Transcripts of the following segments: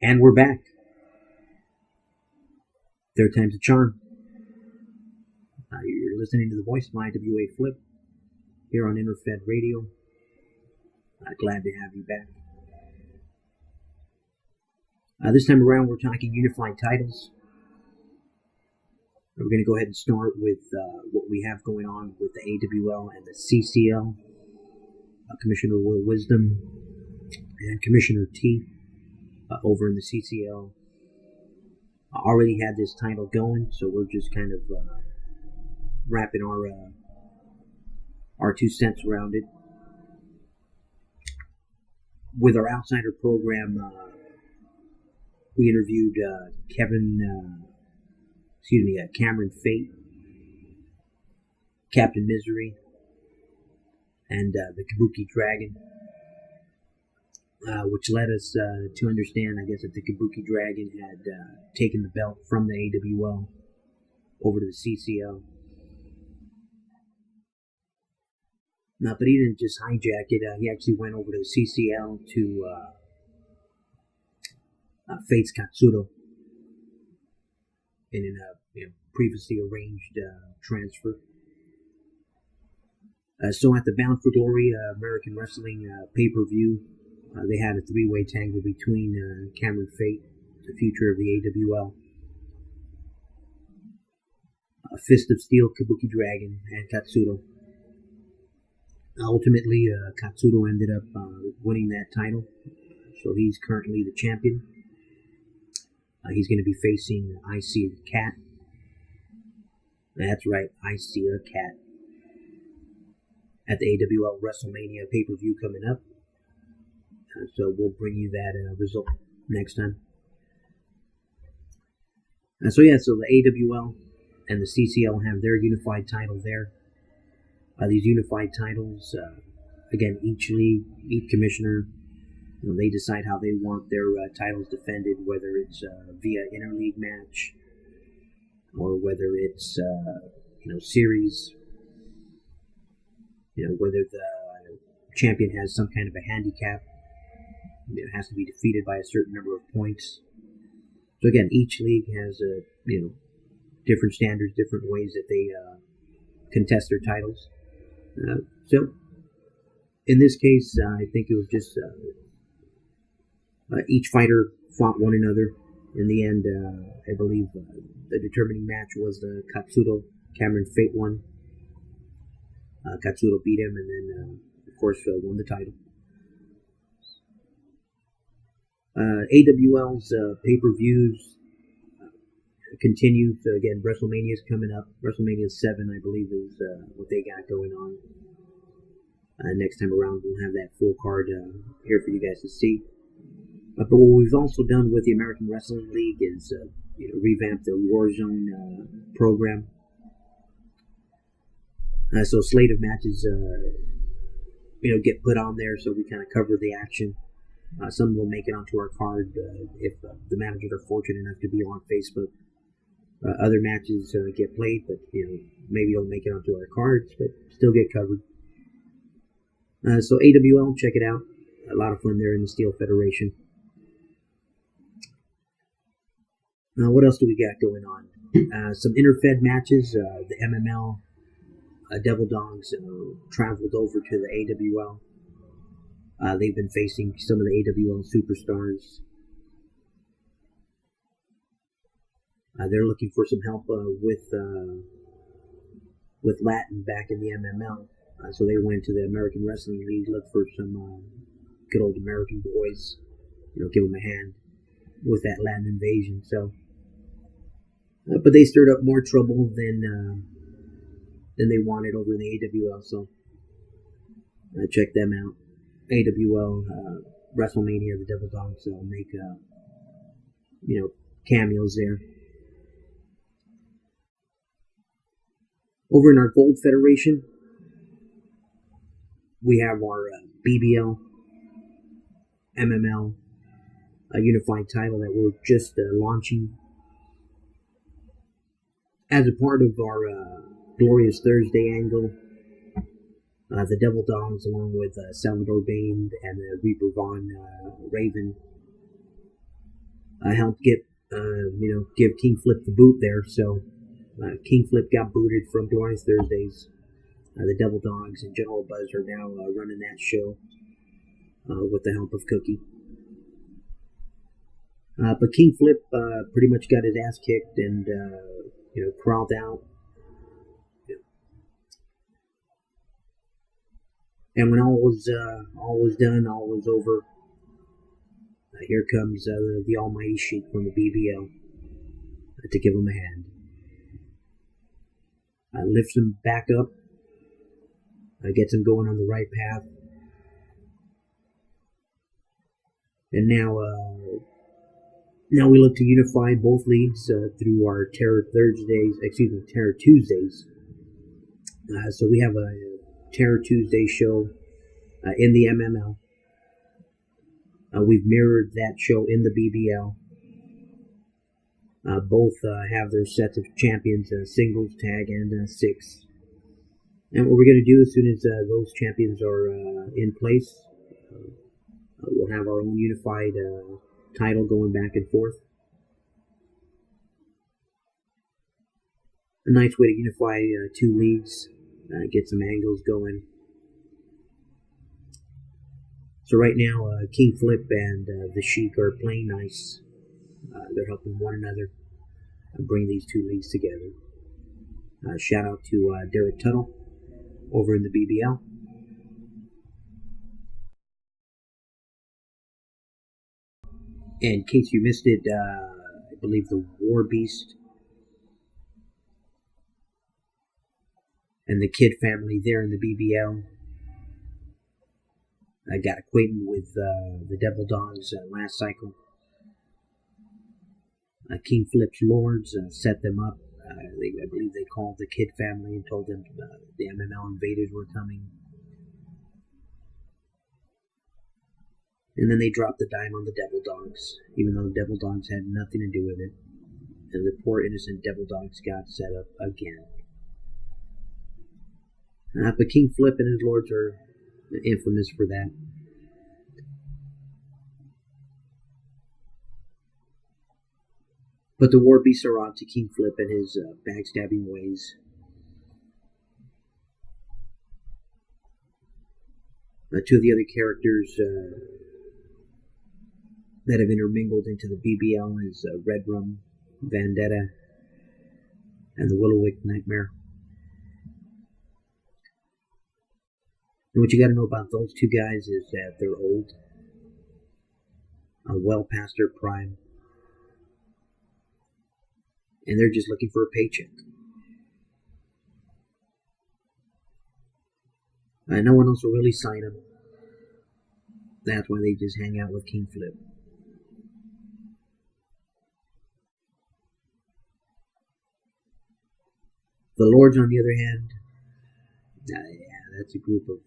And we're back. Third time's a charm. You're listening to the voice of my IWA Flip here on InterFed Radio. Glad to have you back. This time around, we're talking unified titles. We're going to go ahead and start with what we have going on with the AWL and the CCL. Commissioner Will Wisdom and Commissioner T over in the CCL already had this title going, so we're just kind of wrapping our 2 cents around it. With our Outsider program, we interviewed Cameron Fate, Captain Misery, and the Kabuki Dragon, which led us to understand, I guess, that the Kabuki Dragon had taken the belt from the AWL over to the CCL. No, but he didn't just hijack it. He actually went over to the CCL to face Katsuro in a previously arranged transfer. So at the Bound for Glory American Wrestling pay-per-view, they had a 3-way tangle between Cameron Fate, the future of the AWL, Fist of Steel, Kabuki Dragon, and Katsuro. Ultimately, Katsuro ended up winning that title, so he's currently the champion. He's going to be facing I See a Cat. That's right, I See a Cat. At the AWL WrestleMania pay-per-view coming up. So we'll bring you that result next time. So the AWL and the CCL have their unified title there. These unified titles, again, each league, each commissioner, they decide how they want their titles defended, whether it's via interleague match or whether it's series. Whether the champion has some kind of a handicap, it has to be defeated by a certain number of points. So again, each league has different standards, different ways that they contest their titles. So in this case, I think it was just each fighter fought one another. In the end, I believe the determining match was the Katsuro Cameron Fate one. Katsuro beat him, and then, of course, won the title. AWL's pay-per-views continue. So again, WrestleMania is coming up. WrestleMania 7, I believe, is what they got going on. Next time around, we'll have that full card here for you guys to see. But what we've also done with the American Wrestling League is revamp the Warzone program. So slate of matches, get put on there, so we kind of cover the action. Some will make it onto our card if the managers are fortunate enough to be on Facebook. Other matches get played, but maybe don't make it onto our cards, but still get covered. So AWL, check it out. A lot of fun there in the Steel Federation. What else do we got going on? Some InterFed matches. The MML Devil Dogs traveled over to the AWL. They've been facing some of the AWL superstars. They're looking for some help with Latin back in the MML. So they went to the American Wrestling League, looked for some good old American boys, give them a hand with that Latin invasion. So, but they stirred up more trouble than they wanted over in the AWL. So check them out. AWL WrestleMania, the Devil Dogs will make cameos there. Over in our Gold Federation, we have our BBL, MML, a unified title that we're just launching. As a part of our Glorious Thursday angle, the Devil Dogs, along with Salvador Bane and Reaper Von Raven, helped give King Flip the boot there. So King Flip got booted from Glorious Thursdays. The Devil Dogs and General Buzz are now running that show with the help of Cookie. But King Flip pretty much got his ass kicked and crawled out. And when all was done, all was over, here comes the almighty Sheik from the BBL to give him a hand. Lifts him back up, gets him going on the right path. And now we look to unify both leagues through our Terror Tuesdays. So we have a Terror Tuesday show in the MML. We've mirrored that show in the BBL. Both have their sets of champions, singles, tag, and six. And what we're going to do as soon as those champions are in place, we'll have our own unified title going back and forth. A nice way to unify two leagues, get some angles going. So right now, King Flip and the Sheik are playing nice. They're helping one another bring these two leagues together. Shout out to Derek Tuttle over in the BBL. And in case you missed it, I believe the War Beast and the Kid family there in the BBL I got acquainted with the Devil Dogs last cycle. King Flip's Lords set them up. I believe they called the Kid family and told them the MML invaders were coming. And then they dropped the dime on the Devil Dogs, even though the Devil Dogs had nothing to do with it. And the poor innocent Devil Dogs got set up again. But King Flip and his Lords are infamous for that. But the War Beasts are on to King Flip and his backstabbing ways. Two of the other characters that have intermingled into the BBL is Red Rum, Vendetta, and the Willowick Nightmare. And what you got to know about those two guys is that they're old, well past their prime, and they're just looking for a paycheck. No one else will really sign them. That's why they just hang out with King Flip. The Lords, on the other hand, that's a group of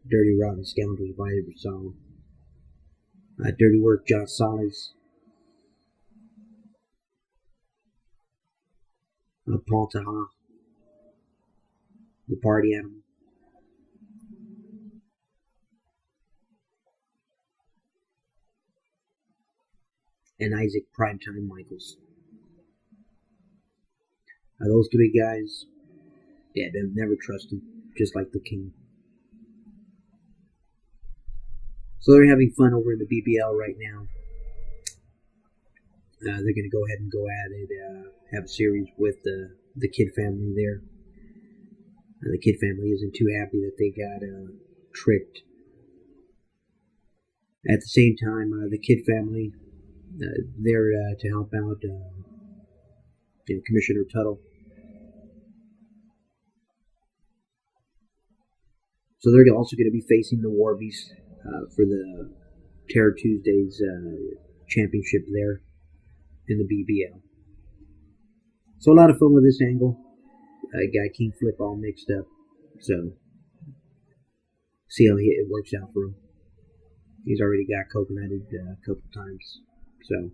dirty, rotten scoundrels if I ever saw them. Dirty Work, Josh Solis, Paul Taha, the Party Animal, and Isaac Primetime Michaels. Those three guys, they've never trusted, just like the King. So they're having fun over in the BBL right now. They're going to go ahead and go at it, have a series with the Kid family there. The Kid family isn't too happy that they got tricked. At the same time, the Kid family, they're to help out Commissioner Tuttle. So they're also going to be facing the War Beast for the Terror Tuesdays championship there in the BBL. So a lot of fun with this angle. Got King Flip all mixed up. So see how it works out for him. He's already got coconutted a couple times. So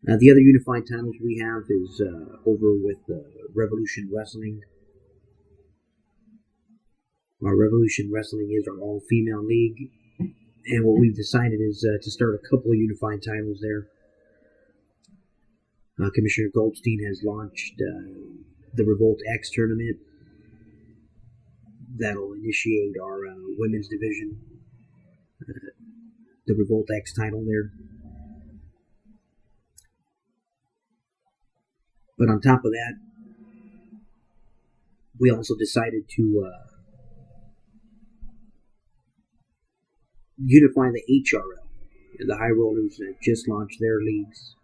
the other unified titles we have is over with Revolution Wrestling. Our Revolution Wrestling is our all-female league. And what we've decided is to start a couple of unified titles there. Commissioner Goldstein has launched the Revolt X tournament. That'll initiate our women's division, the Revolt X title there. But on top of that, we also decided to unify the HRL. The High Rollers just launched their leagues.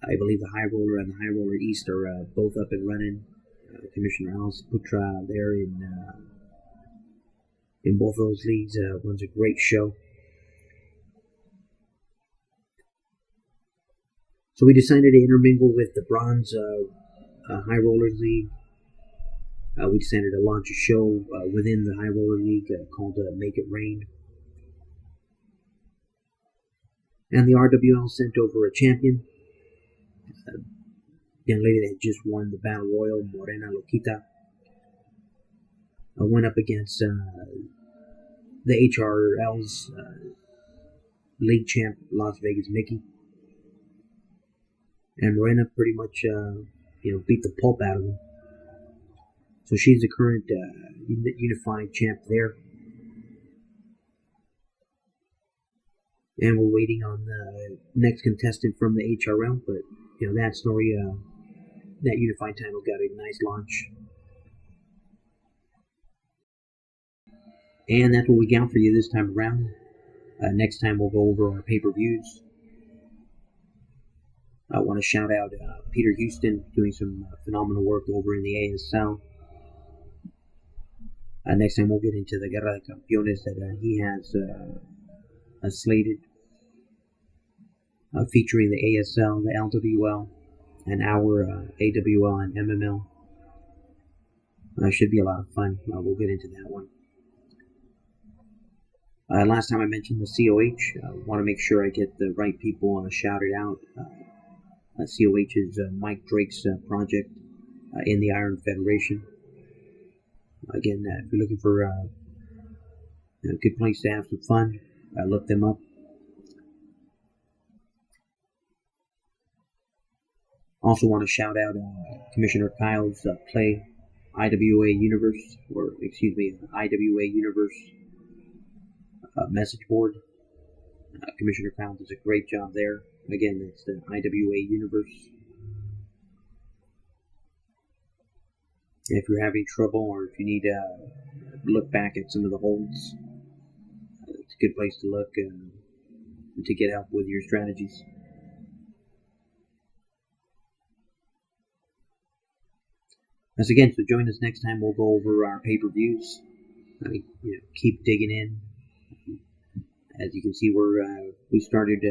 I believe the High Roller and the High Roller East are both up and running. Commissioner Alice Putra there in both those leagues runs a great show. So we decided to intermingle with the Bronze High Rollers League. We decided to launch a show within the High Roller League called Make It Rain. And the RWL sent over a champion, a young lady that just won the Battle Royal, Morena Loquita. Went up against the HRL's league champ, Las Vegas Mickey. And Morena pretty much beat the pulp out of him. So she's the current unified champ there. And we're waiting on the next contestant from the HRL, but that story, that unified title got a nice launch. And that's what we got for you this time around. Next time we'll go over our pay-per-views. I want to shout out Peter Houston, doing some phenomenal work over in the ASL. Next time we'll get into the Guerra de Campeones that he has slated, featuring the ASL, the LWL, and our AWL and MML. Should be a lot of fun. We'll get into that one. Last time I mentioned the COH. I want to make sure I get the right people shouted out. COH is Mike Drake's project in the Iron Federation. Again, if you're looking for a good place to have some fun, look them up. Also want to shout out Commissioner Kyle's Play IWA Universe, IWA Universe message board. Commissioner Kyle does a great job there. Again, it's the IWA Universe. If you're having trouble or if you need to look back at some of the holds, it's a good place to look to get help with your strategies. As again, so join us next time. We'll go over our pay-per-views. Keep digging in. As you can see, we started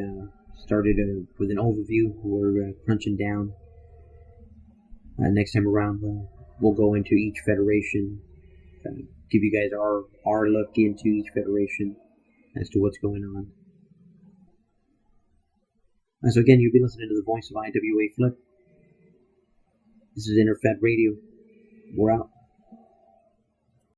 with an overview. We're crunching down. Next time around, we'll go into each federation, give you guys our look into each federation as to what's going on. So again, you'll be listening to the voice of IWA Flip. This is InterFed Radio. We're out.